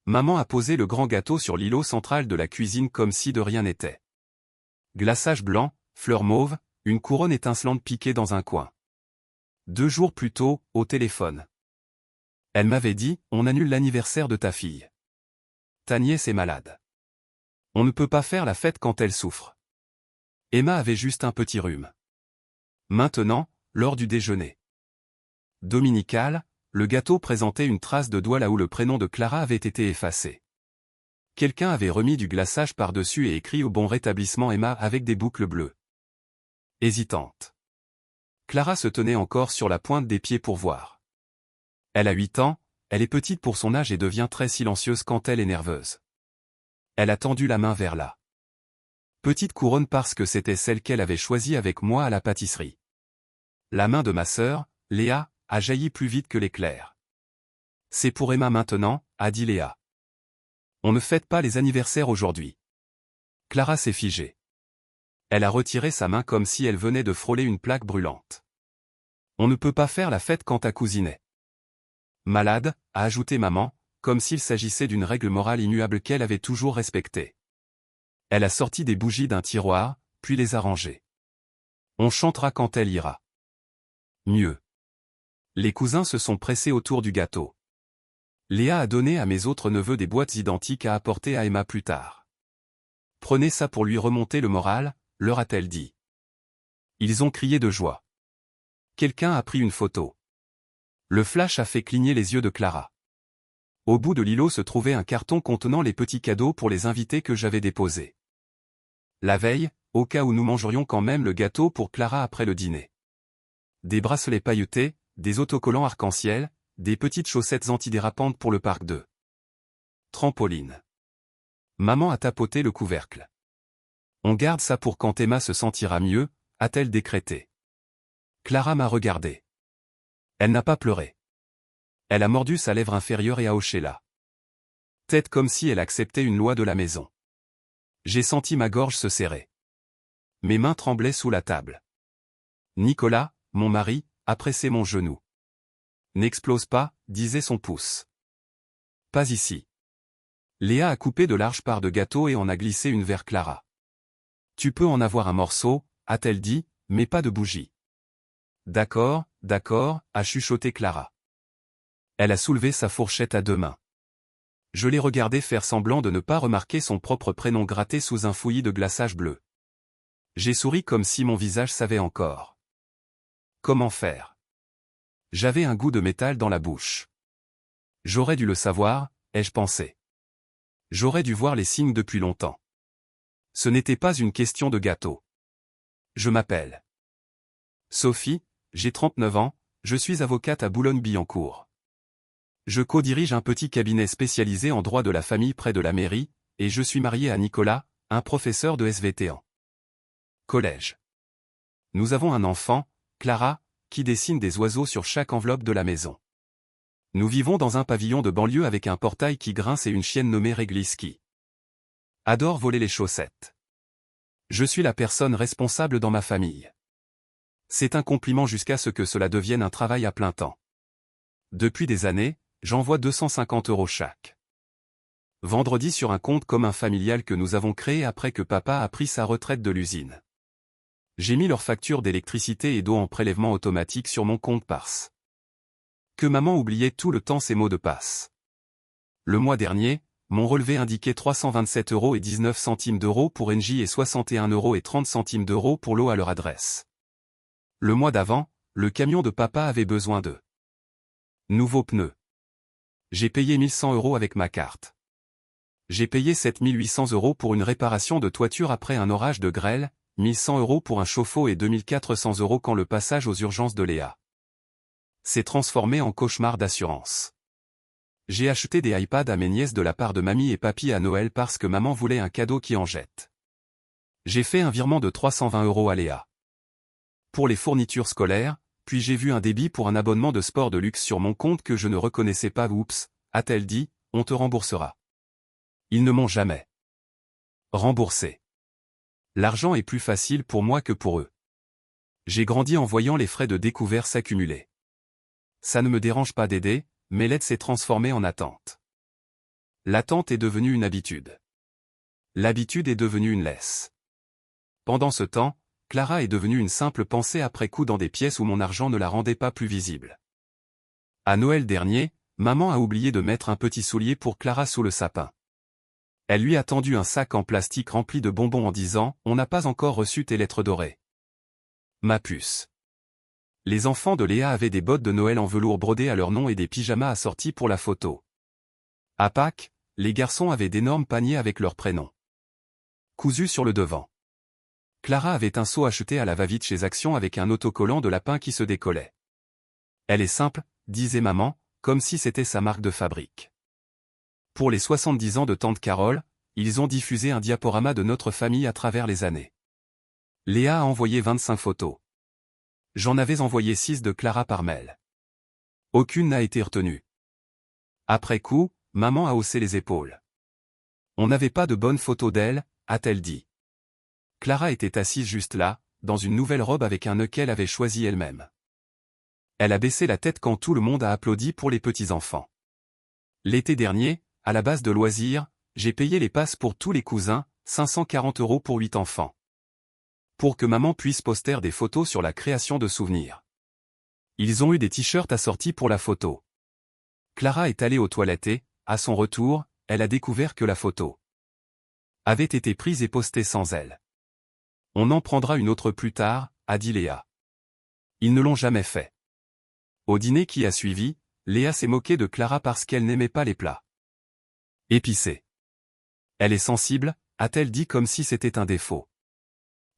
Maman a posé le grand gâteau sur l'îlot central de la cuisine comme si de rien n'était. Glaçage blanc, fleurs mauves, une couronne étincelante piquée dans un coin. 2 jours plus tôt, au téléphone. Elle m'avait dit, on annule l'anniversaire de ta fille. Ta nièce est malade. On ne peut pas faire la fête quand elle souffre. Emma avait juste un petit rhume. Maintenant, lors du déjeuner dominical, le gâteau présentait une trace de doigt là où le prénom de Clara avait été effacé. Quelqu'un avait remis du glaçage par-dessus et écrit au bon rétablissement Emma avec des boucles bleues. Hésitante. Clara se tenait encore sur la pointe des pieds pour voir. Elle a 8 ans, elle est petite pour son âge et devient très silencieuse quand elle est nerveuse. Elle a tendu la main vers la petite couronne parce que c'était celle qu'elle avait choisie avec moi à la pâtisserie. La main de ma sœur, Léa, a jailli plus vite que l'éclair. C'est pour Emma maintenant, a dit Léa. On ne fête pas les anniversaires aujourd'hui. Clara s'est figée. Elle a retiré sa main comme si elle venait de frôler une plaque brûlante. On ne peut pas faire la fête quand ta cousine est malade, a ajouté maman, comme s'il s'agissait d'une règle morale immuable qu'elle avait toujours respectée. Elle a sorti des bougies d'un tiroir, puis les a rangées. On chantera quand elle ira mieux. Les cousins se sont pressés autour du gâteau. Léa a donné à mes autres neveux des boîtes identiques à apporter à Emma plus tard. Prenez ça pour lui remonter le moral, leur a-t-elle dit. Ils ont crié de joie. Quelqu'un a pris une photo. Le flash a fait cligner les yeux de Clara. Au bout de l'îlot se trouvait un carton contenant les petits cadeaux pour les invités que j'avais déposés la veille, au cas où nous mangerions quand même le gâteau pour Clara après le dîner. Des bracelets pailletés, des autocollants arc-en-ciel, des petites chaussettes antidérapantes pour le parc de trampoline. Maman a tapoté le couvercle. On garde ça pour quand Emma se sentira mieux, a-t-elle décrété. Clara m'a regardé. Elle n'a pas pleuré. Elle a mordu sa lèvre inférieure et a hoché la tête comme si elle acceptait une loi de la maison. J'ai senti ma gorge se serrer. Mes mains tremblaient sous la table. Nicolas, mon mari, a pressé mon genou. N'explose pas, disait son pouce. Pas ici. Léa a coupé de larges parts de gâteau et en a glissé une vers Clara. Tu peux en avoir un morceau, a-t-elle dit, mais pas de bougie. D'accord, a chuchoté Clara. Elle a soulevé sa fourchette à 2 mains. Je l'ai regardé faire semblant de ne pas remarquer son propre prénom gratté sous un fouillis de glaçage bleu. J'ai souri comme si mon visage savait encore comment faire. J'avais un goût de métal dans la bouche. J'aurais dû le savoir, ai-je pensé. J'aurais dû voir les signes depuis longtemps. Ce n'était pas une question de gâteau. Je m'appelle Sophie, j'ai 39 ans, je suis avocate à Boulogne-Billancourt. Je co-dirige un petit cabinet spécialisé en droit de la famille près de la mairie, et je suis mariée à Nicolas, un professeur de SVT en collège. Nous avons un enfant, Clara, qui dessine des oiseaux sur chaque enveloppe de la maison. Nous vivons dans un pavillon de banlieue avec un portail qui grince et une chienne nommée Réglisse qui adore voler les chaussettes. Je suis la personne responsable dans ma famille. C'est un compliment jusqu'à ce que cela devienne un travail à plein temps. Depuis des années, j'envoie 250 € chaque vendredi sur un compte commun familial que nous avons créé après que papa a pris sa retraite de l'usine. J'ai mis leurs factures d'électricité et d'eau en prélèvement automatique sur mon compte Pars. Que maman oubliait tout le temps ses mots de passe. Le mois dernier, mon relevé indiquait 327,19 € pour Engie et 61,30 € pour l'eau à leur adresse. Le mois d'avant, le camion de papa avait besoin de nouveaux pneus. J'ai payé 1100 € avec ma carte. J'ai payé 7800 € pour une réparation de toiture après un orage de grêle, 1100 € pour un chauffe-eau et 2400 € quand le passage aux urgences de Léa s'est transformé en cauchemar d'assurance. J'ai acheté des iPads à mes nièces de la part de mamie et papy à Noël parce que maman voulait un cadeau qui en jette. J'ai fait un virement de 320 € à Léa pour les fournitures scolaires, puis j'ai vu un débit pour un abonnement de sport de luxe sur mon compte que je ne reconnaissais pas. Oups, a-t-elle dit, on te remboursera. Ils ne m'ont jamais remboursé. L'argent est plus facile pour moi que pour eux. J'ai grandi en voyant les frais de découvert s'accumuler. Ça ne me dérange pas d'aider, mais l'aide s'est transformée en attente. L'attente est devenue une habitude. L'habitude est devenue une laisse. Pendant ce temps, Clara est devenue une simple pensée après coup dans des pièces où mon argent ne la rendait pas plus visible. À Noël dernier, maman a oublié de mettre un petit soulier pour Clara sous le sapin. Elle lui a tendu un sac en plastique rempli de bonbons en disant « On n'a pas encore reçu tes lettres dorées. » Ma puce. Les enfants de Léa avaient des bottes de Noël en velours brodées à leur nom et des pyjamas assortis pour la photo. À Pâques, les garçons avaient d'énormes paniers avec leurs prénoms cousus sur le devant. Clara avait un seau acheté à la va-vite chez Action avec un autocollant de lapin qui se décollait. Elle est simple, disait maman, comme si c'était sa marque de fabrique. Pour les 70 ans de tante Carole, ils ont diffusé un diaporama de notre famille à travers les années. Léa a envoyé 25 photos. J'en avais envoyé 6 de Clara par mail. Aucune n'a été retenue. Après coup, maman a haussé les épaules. On n'avait pas de bonnes photos d'elle, a-t-elle dit. Clara était assise juste là, dans une nouvelle robe avec un nœud qu'elle avait choisi elle-même. Elle a baissé la tête quand tout le monde a applaudi pour les petits-enfants. L'été dernier, à la base de loisirs, j'ai payé les passes pour tous les cousins, 540 € pour 8 enfants. Pour que maman puisse poster des photos sur la création de souvenirs. Ils ont eu des t-shirts assortis pour la photo. Clara est allée aux toilettes et, à son retour, elle a découvert que la photo avait été prise et postée sans elle. On en prendra une autre plus tard, a dit Léa. Ils ne l'ont jamais fait. Au dîner qui a suivi, Léa s'est moquée de Clara parce qu'elle n'aimait pas les plats épicés. Elle est sensible, a-t-elle dit comme si c'était un défaut.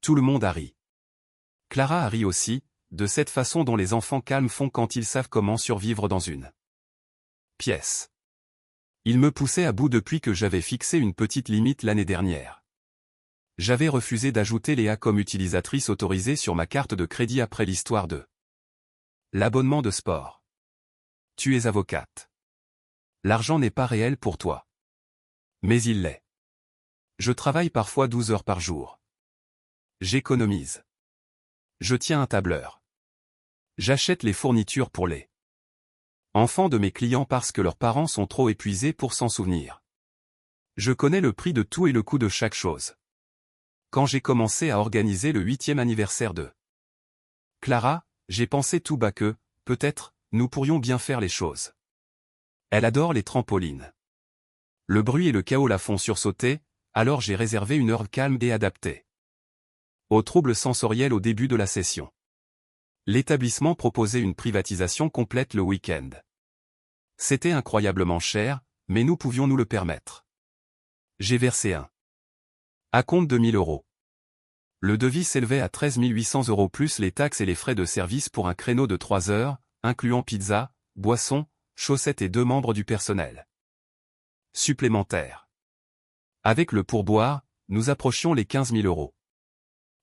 Tout le monde a ri. Clara a ri aussi, de cette façon dont les enfants calmes font quand ils savent comment survivre dans une pièce. Il me poussait à bout depuis que j'avais fixé une petite limite l'année dernière. J'avais refusé d'ajouter Léa comme utilisatrice autorisée sur ma carte de crédit après l'histoire de l'abonnement de sport. Tu es avocate. L'argent n'est pas réel pour toi. Mais il l'est. Je travaille parfois 12 heures par jour. J'économise. Je tiens un tableur. J'achète les fournitures pour les enfants de mes clients parce que leurs parents sont trop épuisés pour s'en souvenir. Je connais le prix de tout et le coût de chaque chose. Quand j'ai commencé à organiser le 8e anniversaire de Clara, j'ai pensé tout bas que, peut-être, nous pourrions bien faire les choses. Elle adore les trampolines. Le bruit et le chaos la font sursauter, alors j'ai réservé une heure calme et adaptée aux troubles sensoriels au début de la session. L'établissement proposait une privatisation complète le week-end. C'était incroyablement cher, mais nous pouvions nous le permettre. J'ai versé un acompte de 1 000 €. Le devis s'élevait à 13 800 € plus les taxes et les frais de service pour un créneau de 3 heures, incluant pizza, boissons, chaussettes et 2 membres du personnel supplémentaires. Avec le pourboire, nous approchions les 15 000 €.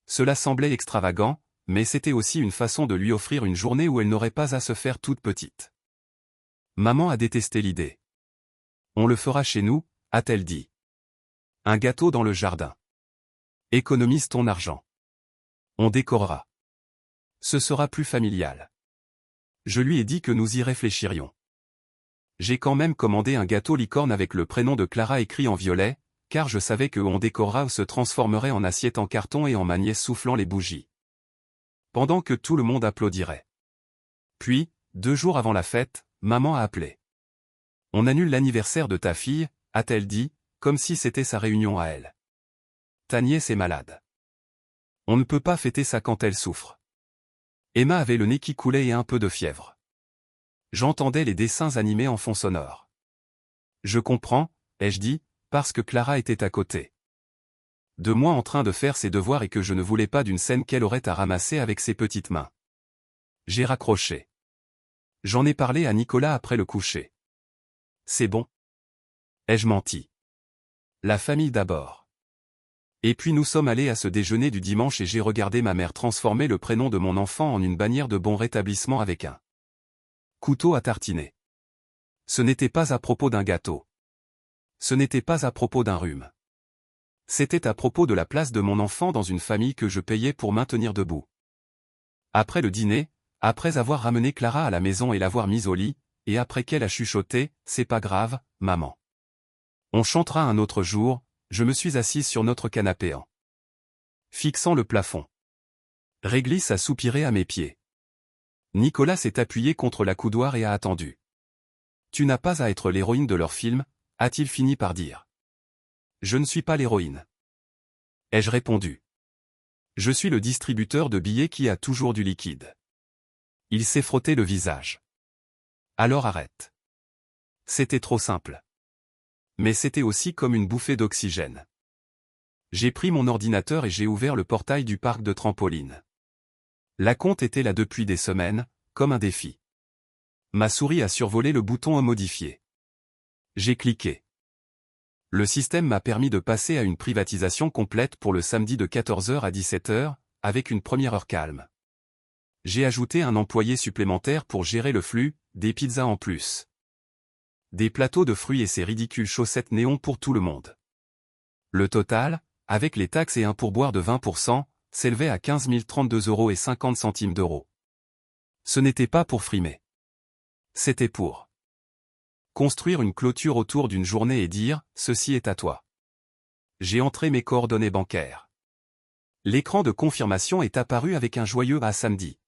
Cela semblait extravagant, mais c'était aussi une façon de lui offrir une journée où elle n'aurait pas à se faire toute petite. Maman a détesté l'idée. On le fera chez nous, a-t-elle dit. Un gâteau dans le jardin. Économise ton argent. On décorera. Ce sera plus familial. Je lui ai dit que nous y réfléchirions. J'ai quand même commandé un gâteau licorne avec le prénom de Clara écrit en violet, car je savais que on décorera se transformerait en assiette en carton et en Magnès soufflant les bougies. Pendant que tout le monde applaudirait. Puis, 2 jours avant la fête, maman a appelé. On annule l'anniversaire de ta fille, a-t-elle dit, comme si c'était sa réunion à elle. Ta nièce est malade. On ne peut pas fêter ça quand elle souffre. Emma avait le nez qui coulait et un peu de fièvre. J'entendais les dessins animés en fond sonore. Je comprends, ai-je dit, parce que Clara était à côté de moi en train de faire ses devoirs et que je ne voulais pas d'une scène qu'elle aurait à ramasser avec ses petites mains. J'ai raccroché. J'en ai parlé à Nicolas après le coucher. C'est bon. Ai-je menti? La famille d'abord. Et puis nous sommes allés à ce déjeuner du dimanche et j'ai regardé ma mère transformer le prénom de mon enfant en une bannière de bon rétablissement avec un couteau à tartiner. Ce n'était pas à propos d'un gâteau. Ce n'était pas à propos d'un rhume. C'était à propos de la place de mon enfant dans une famille que je payais pour maintenir debout. Après le dîner, après avoir ramené Clara à la maison et l'avoir mise au lit, et après qu'elle a chuchoté, c'est pas grave, maman. On chantera un autre jour, je me suis assise sur notre canapé en fixant le plafond. Réglisse a soupiré à mes pieds. Nicolas s'est appuyé contre la coudoir et a attendu. Tu n'as pas à être l'héroïne de leur film, a-t-il fini par dire. Je ne suis pas l'héroïne. Ai-je répondu. Je suis le distributeur de billets qui a toujours du liquide. Il s'est frotté le visage. Alors arrête. C'était trop simple. Mais c'était aussi comme une bouffée d'oxygène. J'ai pris mon ordinateur et j'ai ouvert le portail du parc de trampoline. L'acompte était là depuis des semaines, comme un défi. Ma souris a survolé le bouton à modifier. J'ai cliqué. Le système m'a permis de passer à une privatisation complète pour le samedi de 14h à 17h, avec une première heure calme. J'ai ajouté un employé supplémentaire pour gérer le flux, des pizzas en plus. Des plateaux de fruits et ces ridicules chaussettes néons pour tout le monde. Le total, avec les taxes et un pourboire de 20%, s'élevait à 15 032,50 €. Ce n'était pas pour frimer. C'était pour construire une clôture autour d'une journée et dire « Ceci est à toi ». J'ai entré mes coordonnées bancaires. L'écran de confirmation est apparu avec un joyeux « à samedi ».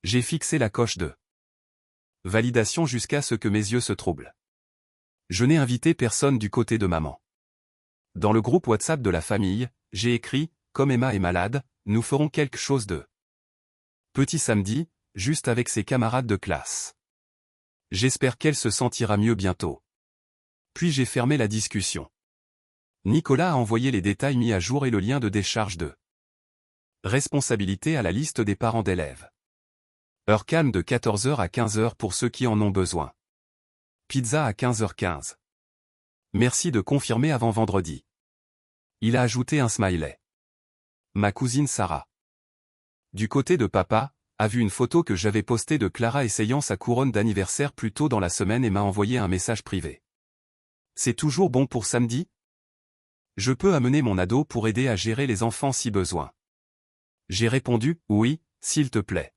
J'ai fixé la coche de validation jusqu'à ce que mes yeux se troublent. Je n'ai invité personne du côté de maman. Dans le groupe WhatsApp de la famille, j'ai écrit « Comme Emma est malade, nous ferons quelque chose de petit samedi, juste avec ses camarades de classe. J'espère qu'elle se sentira mieux bientôt. » Puis j'ai fermé la discussion. Nicolas a envoyé les détails mis à jour et le lien de décharge de responsabilité à la liste des parents d'élèves. Heure calme de 14h à 15h pour ceux qui en ont besoin. Pizza à 15h15. Merci de confirmer avant vendredi. Il a ajouté un smiley. Ma cousine Sarah, du côté de papa, a vu une photo que j'avais postée de Clara essayant sa couronne d'anniversaire plus tôt dans la semaine et m'a envoyé un message privé. C'est toujours bon pour samedi? Je peux amener mon ado pour aider à gérer les enfants si besoin. J'ai répondu, oui, s'il te plaît.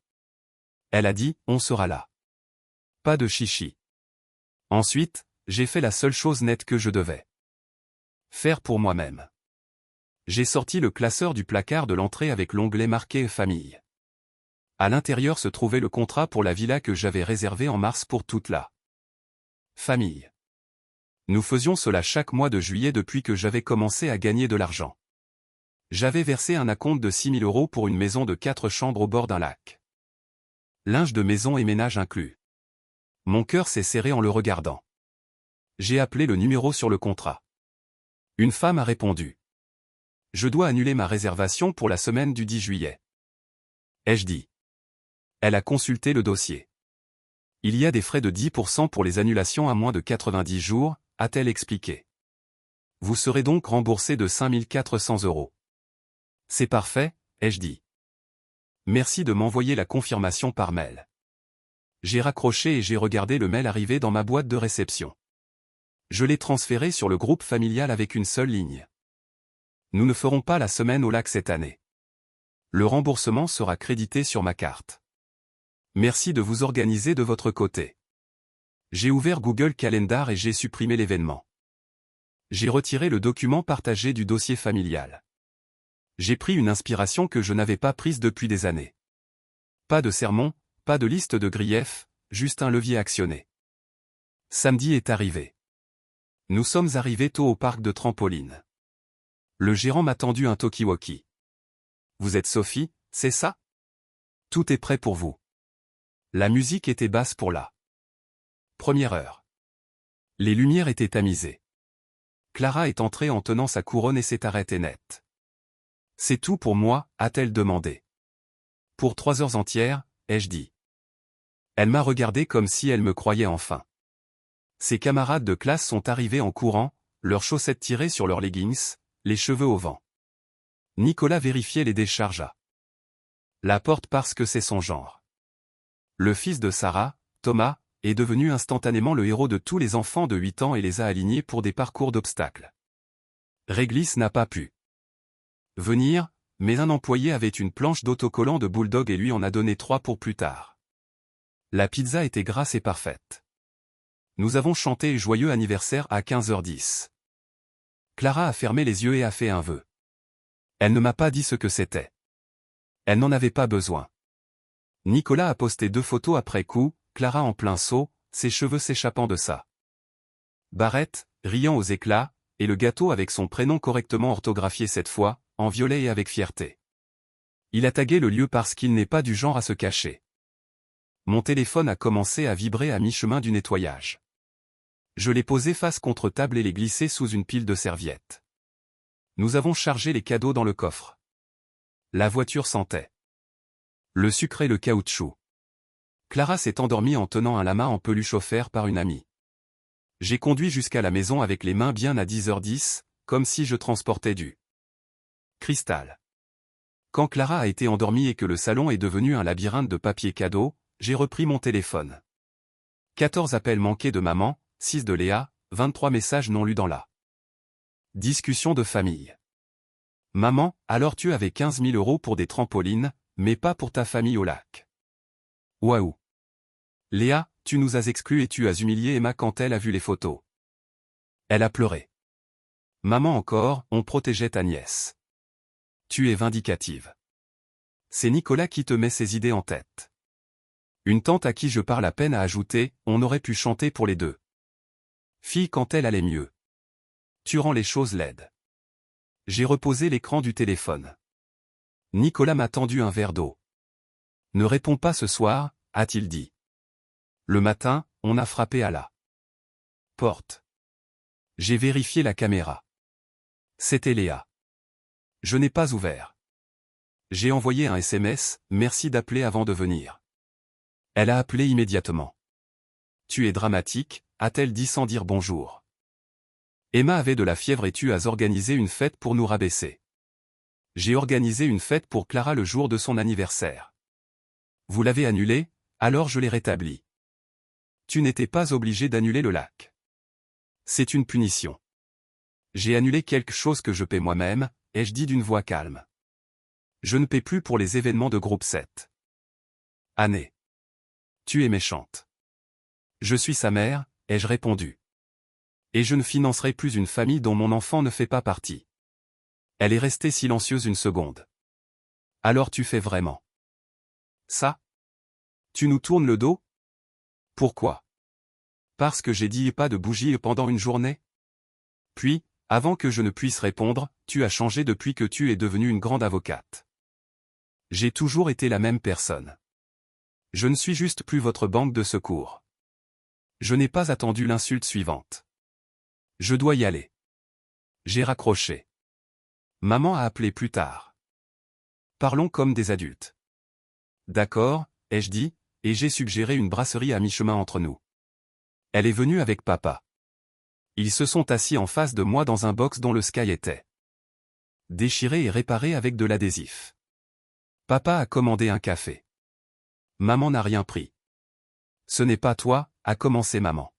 Elle a dit, on sera là. Pas de chichi. Ensuite, j'ai fait la seule chose nette que je devais faire pour moi-même. J'ai sorti le classeur du placard de l'entrée avec l'onglet marqué Famille. À l'intérieur se trouvait le contrat pour la villa que j'avais réservée en mars pour toute la famille. Nous faisions cela chaque mois de juillet depuis que j'avais commencé à gagner de l'argent. J'avais versé un acompte de 6 000 € pour une maison de 4 chambres au bord d'un lac. Linge de maison et ménage inclus. Mon cœur s'est serré en le regardant. J'ai appelé le numéro sur le contrat. Une femme a répondu. Je dois annuler ma réservation pour la semaine du 10 juillet. Ai-je dit. Elle a consulté le dossier. Il y a des frais de 10% pour les annulations à moins de 90 jours, a-t-elle expliqué. Vous serez donc remboursé de 5 400 €. C'est parfait, ai-je dit. Merci de m'envoyer la confirmation par mail. J'ai raccroché et j'ai regardé le mail arriver dans ma boîte de réception. Je l'ai transféré sur le groupe familial avec une seule ligne. Nous ne ferons pas la semaine au lac cette année. Le remboursement sera crédité sur ma carte. Merci de vous organiser de votre côté. J'ai ouvert Google Calendar et j'ai supprimé l'événement. J'ai retiré le document partagé du dossier familial. J'ai pris une inspiration que je n'avais pas prise depuis des années. Pas de sermon, pas de liste de griefs, juste un levier actionné. Samedi est arrivé. Nous sommes arrivés tôt au parc de trampoline. Le gérant m'a tendu un talkie-walkie. Vous êtes Sophie, c'est ça? Tout est prêt pour vous. La musique était basse pour la première heure. Les lumières étaient tamisées. Clara est entrée en tenant sa couronne et s'est arrêtée net. C'est tout pour moi, a-t-elle demandé. Pour 3 heures entières, ai-je dit. Elle m'a regardé comme si elle me croyait enfin. Ses camarades de classe sont arrivés en courant, leurs chaussettes tirées sur leurs leggings, les cheveux au vent. Nicolas vérifiait les décharges. La porte parce que c'est son genre. Le fils de Sarah, Thomas, est devenu instantanément le héros de tous les enfants de 8 ans et les a alignés pour des parcours d'obstacles. Réglisse n'a pas pu venir, mais un employé avait une planche d'autocollant de bulldog et lui en a donné 3 pour plus tard. La pizza était grasse et parfaite. Nous avons chanté joyeux anniversaire à 15h10. Clara a fermé les yeux et a fait un vœu. Elle ne m'a pas dit ce que c'était. Elle n'en avait pas besoin. Nicolas a posté 2 photos après coup, Clara en plein saut, ses cheveux s'échappant de sa barrette, riant aux éclats, et le gâteau avec son prénom correctement orthographié cette fois, en violet et avec fierté. Il a tagué le lieu parce qu'il n'est pas du genre à se cacher. Mon téléphone a commencé à vibrer à mi-chemin du nettoyage. Je l'ai posé face contre table et l'ai glissé sous une pile de serviettes. Nous avons chargé les cadeaux dans le coffre. La voiture sentait le sucre et le caoutchouc. Clara s'est endormie en tenant un lama en peluche offert par une amie. J'ai conduit jusqu'à la maison avec les mains bien à 10h10, comme si je transportais du cristal. Quand Clara a été endormie et que le salon est devenu un labyrinthe de papier cadeau, j'ai repris mon téléphone. 14 appels manqués de maman, 6 de Léa, 23 messages non lus dans la discussion de famille. Maman, alors tu avais 15 000 € pour des trampolines, mais pas pour ta famille au lac. Waouh. Léa, tu nous as exclus et tu as humilié Emma quand elle a vu les photos. Elle a pleuré. Maman encore, on protégeait ta nièce. Tu es vindicative. C'est Nicolas qui te met ces idées en tête. Une tante à qui je parle à peine a ajouté, on aurait pu chanter pour les 2 filles quand elle allait mieux. Tu rends les choses laides. J'ai reposé l'écran du téléphone. Nicolas m'a tendu un verre d'eau. Ne réponds pas ce soir, a-t-il dit. Le matin, on a frappé à la porte. J'ai vérifié la caméra. C'était Léa. Je n'ai pas ouvert. J'ai envoyé un SMS, merci d'appeler avant de venir. Elle a appelé immédiatement. Tu es dramatique, a-t-elle dit sans dire bonjour. Emma avait de la fièvre et tu as organisé une fête pour nous rabaisser. J'ai organisé une fête pour Clara le jour de son anniversaire. Vous l'avez annulée, alors je l'ai rétablie. Tu n'étais pas obligé d'annuler le lac. C'est une punition. J'ai annulé quelque chose que je paie moi-même, ai-je dit d'une voix calme. Je ne paie plus pour les événements de groupe 7. Année. Tu es méchante. Je suis sa mère, ai-je répondu. Et je ne financerai plus une famille dont mon enfant ne fait pas partie. Elle est restée silencieuse une seconde. Alors tu fais vraiment ça? Tu nous tournes le dos? Pourquoi? Parce que j'ai dit pas de bougie pendant une journée? Puis, avant que je ne puisse répondre, tu as changé depuis que tu es devenue une grande avocate. J'ai toujours été la même personne. Je ne suis juste plus votre banque de secours. Je n'ai pas attendu l'insulte suivante. Je dois y aller. J'ai raccroché. Maman a appelé plus tard. Parlons comme des adultes. D'accord, ai-je dit, et j'ai suggéré une brasserie à mi-chemin entre nous. Elle est venue avec papa. Ils se sont assis en face de moi dans un box dont le sky était déchiré et réparé avec de l'adhésif. Papa a commandé un café. Maman n'a rien pris. Ce n'est pas toi, a commencé maman.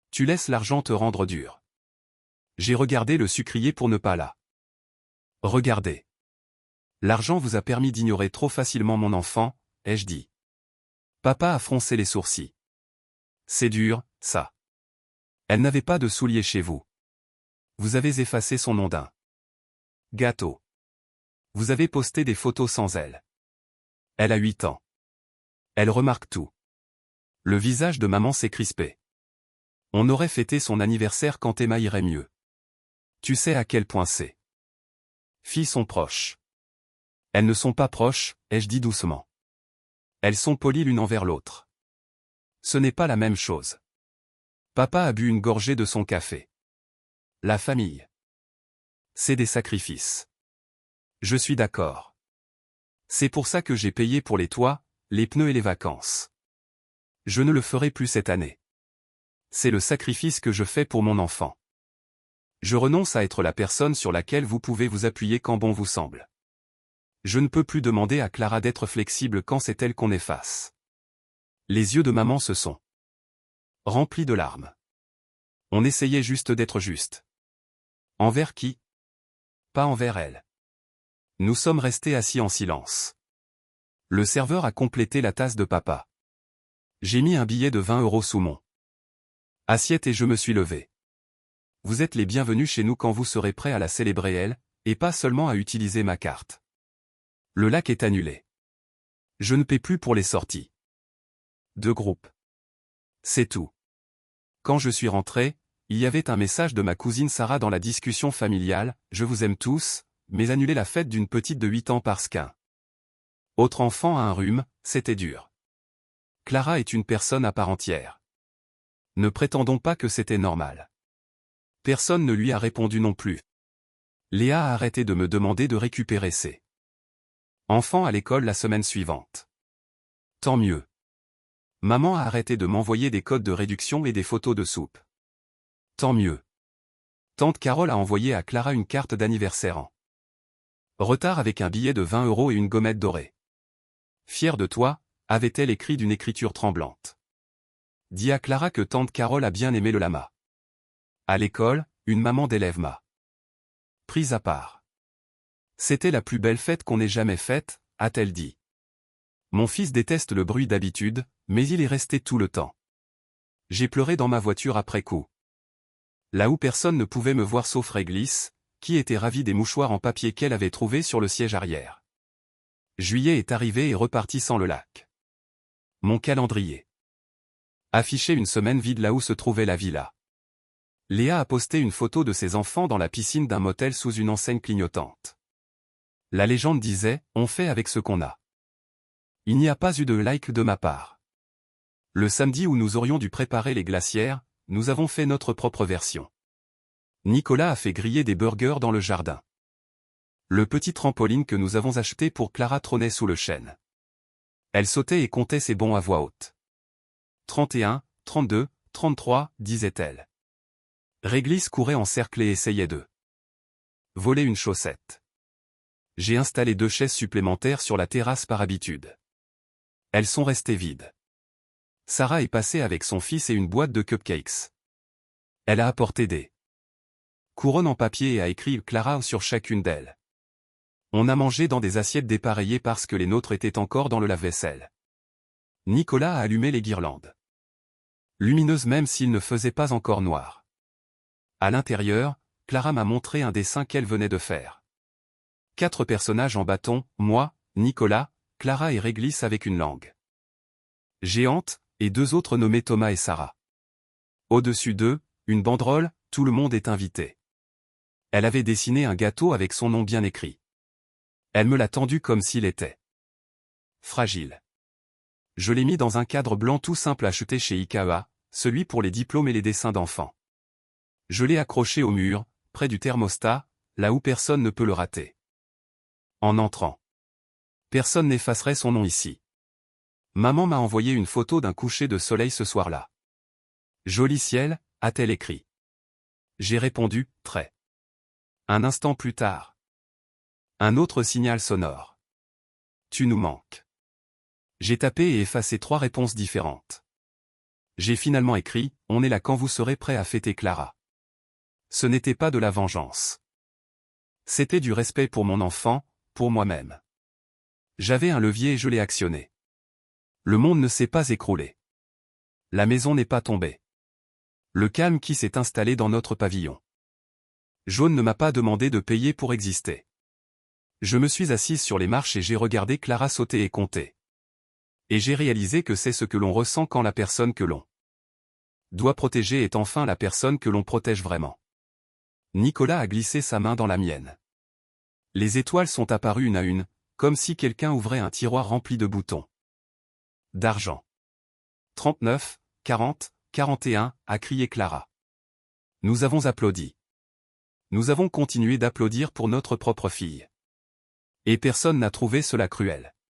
Tu laisses l'argent te rendre dur. J'ai regardé le sucrier pour ne pas la regarder. L'argent vous a permis d'ignorer trop facilement mon enfant, ai-je dit. Papa a froncé les sourcils. C'est dur, ça. Elle n'avait pas de souliers chez vous. Vous avez effacé son nom d'un gâteau. Vous avez posté des photos sans elle. Elle a 8 ans. Elle remarque tout. Le visage de maman s'est crispé. On aurait fêté son anniversaire quand Emma irait mieux. Tu sais à quel point ces filles sont proches. Elles ne sont pas proches, ai-je dit doucement. Elles sont polies l'une envers l'autre. Ce n'est pas la même chose. Papa a bu une gorgée de son café. La famille. C'est des sacrifices. Je suis d'accord. C'est pour ça que j'ai payé pour les toits, les pneus et les vacances. Je ne le ferai plus cette année. C'est le sacrifice que je fais pour mon enfant. Je renonce à être la personne sur laquelle vous pouvez vous appuyer quand bon vous semble. Je ne peux plus demander à Clara d'être flexible quand c'est elle qu'on efface. Les yeux de maman se sont remplis de larmes. On essayait juste d'être juste. Envers qui? Pas envers elle. Nous sommes restés assis en silence. Le serveur a complété la tasse de papa. J'ai mis un billet de 20 € sous mon assiette et je me suis levé. vous êtes les bienvenus chez nous quand vous serez prêts à la célébrer elle, et pas seulement à utiliser ma carte. Le lac est annulé. Je ne paie plus pour les sorties de groupe. C'est tout. Quand je suis rentré, il y avait un message de ma cousine Sarah dans la discussion familiale, « Je vous aime tous, mais annuler la fête d'une petite de 8 ans parce qu'un autre enfant a un rhume, c'était dur. Clara est une personne à part entière. Ne prétendons pas que c'était normal. » Personne ne lui a répondu non plus. Léa a arrêté de me demander de récupérer ses enfants à l'école la semaine suivante. Tant mieux. Maman a arrêté de m'envoyer des codes de réduction et des photos de soupe. Tant mieux. Tante Carole a envoyé à Clara une carte d'anniversaire en retard avec un billet de 20 € et une gommette dorée. Fière de toi, avait-elle écrit d'une écriture tremblante. Dis à Clara que tante Carole a bien aimé le lama. À l'école, une maman d'élève m'a prise à part. C'était la plus belle fête qu'on ait jamais faite, a-t-elle dit. Mon fils déteste le bruit d'habitude, mais il est resté tout le temps. J'ai pleuré dans ma voiture après coup. Là où personne ne pouvait me voir sauf Réglisse, qui était ravie des mouchoirs en papier qu'elle avait trouvés sur le siège arrière. Juillet est arrivé et reparti sans le lac. Mon calendrier affichait une semaine vide là où se trouvait la villa. Léa a posté une photo de ses enfants dans la piscine d'un motel sous une enseigne clignotante. La légende disait, on fait avec ce qu'on a. Il n'y a pas eu de like de ma part. Le samedi où nous aurions dû préparer les glacières, nous avons fait notre propre version. Nicolas a fait griller des burgers dans le jardin. Le petit trampoline que nous avons acheté pour Clara trônait sous le chêne. Elle sautait et comptait ses bons à voix haute. 31, 32, 33, disait-elle. Réglisse courait en cercle et essayait de voler une chaussette. J'ai installé 2 chaises supplémentaires sur la terrasse par habitude. Elles sont restées vides. Sarah est passée avec son fils et une boîte de cupcakes. Elle a apporté des couronnes en papier et a écrit Clara sur chacune d'elles. On a mangé dans des assiettes dépareillées parce que les nôtres étaient encore dans le lave-vaisselle. Nicolas a allumé les guirlandes. Lumineuses même s'il ne faisait pas encore noir. À l'intérieur, Clara m'a montré un dessin qu'elle venait de faire. 4 personnages en bâton, moi, Nicolas, Clara et Réglisse avec une langue géante, et 2 autres nommés Thomas et Sarah. Au-dessus d'eux, une banderole, tout le monde est invité. Elle avait dessiné un gâteau avec son nom bien écrit. Elle me l'a tendu comme s'il était fragile. Je l'ai mis dans un cadre blanc tout simple acheté chez Ikea, celui pour les diplômes et les dessins d'enfants. Je l'ai accroché au mur, près du thermostat, là où personne ne peut le rater. En entrant, personne n'effacerait son nom ici. Maman m'a envoyé une photo d'un coucher de soleil ce soir-là. Joli ciel, a-t-elle écrit. J'ai répondu, très. Un instant plus tard. Un autre signal sonore. Tu nous manques. J'ai tapé et effacé 3 réponses différentes. J'ai finalement écrit, on est là quand vous serez prêt à fêter Clara. Ce n'était pas de la vengeance. C'était du respect pour mon enfant, pour moi-même. J'avais un levier et je l'ai actionné. Le monde ne s'est pas écroulé. La maison n'est pas tombée. Le calme qui s'est installé dans notre pavillon jaune ne m'a pas demandé de payer pour exister. Je me suis assise sur les marches et j'ai regardé Clara sauter et compter. Et j'ai réalisé que c'est ce que l'on ressent quand la personne que l'on doit protéger est enfin la personne que l'on protège vraiment. Nicolas a glissé sa main dans la mienne. Les étoiles sont apparues une à une, comme si quelqu'un ouvrait un tiroir rempli de boutons d'argent. 39, 40, 41, a crié Clara. Nous avons applaudi. Nous avons continué d'applaudir pour notre propre fille. Et personne n'a trouvé cela cruel.